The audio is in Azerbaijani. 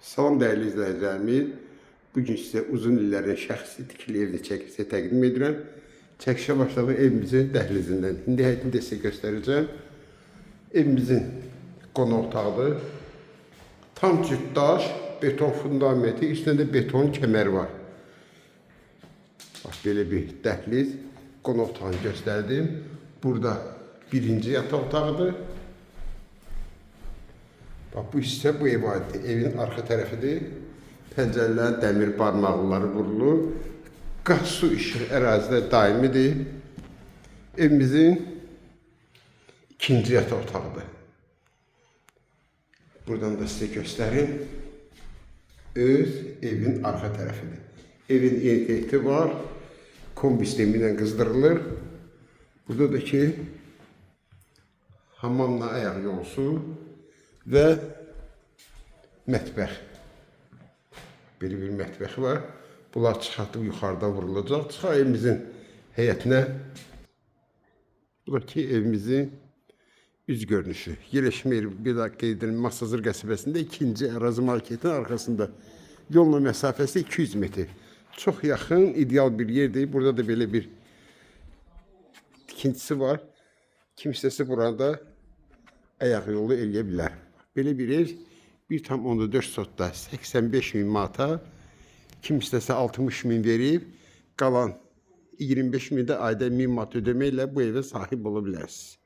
Salam dəyərli izləyicilərimiz. Bugün sizə uzun illərin şəxsi tikili evdə çəkilişi təqdim edirəm. Çəkişə başladığı evimizin dəhlizindən. İndi həyətini də sizə göstərəcəm. Evimizin qonaq otağıdır. Tam cüt daş, beton fundamenti, üstündə də beton kəmər var. Bax, belə bir dəhliz. Qonaq otağını göstərdim. Burada birinci yataq otağıdır. Bax, bu hissə bu ev aiddir. Evin arxa tərəfidir. Pəncərələr dəmir barmaqları vurulur. Qaz, su, işıq ərazidə daimidir. Evimizin ikinci yataq otağıdır. Buradan da sizə göstərim. Öz evin arxa tərəfidir. Evin interneti var. Kombi sistemi ilə qızdırılır. Burada da ki, hamamla ayaq yolusu və mətbəx. Belə bir mətbəxi var. Bunlar çıxartıb yuxarıda vurulacaq. Çıxar evimizin həyətinə. Bu da ki, evimizin üz görünüşü. Yerləşmə yeri bir daha qeyd edilir. Masazır qəsəbəsində ikinci ərazi marketin arxasında. Yolla məsafəsi 200 metr. Çox yaxın, ideal bir yerdir. Burada da belə bir tikintisi var. Kim istəsə burada ayaq yolu eləyə bilər. Belə bir ev 1,4 sotda 85 min manata, kim istəsə 60 min verib, qalan 25 min də ayda 1000 manat ödəməklə bu evə sahib ola bilərsiniz.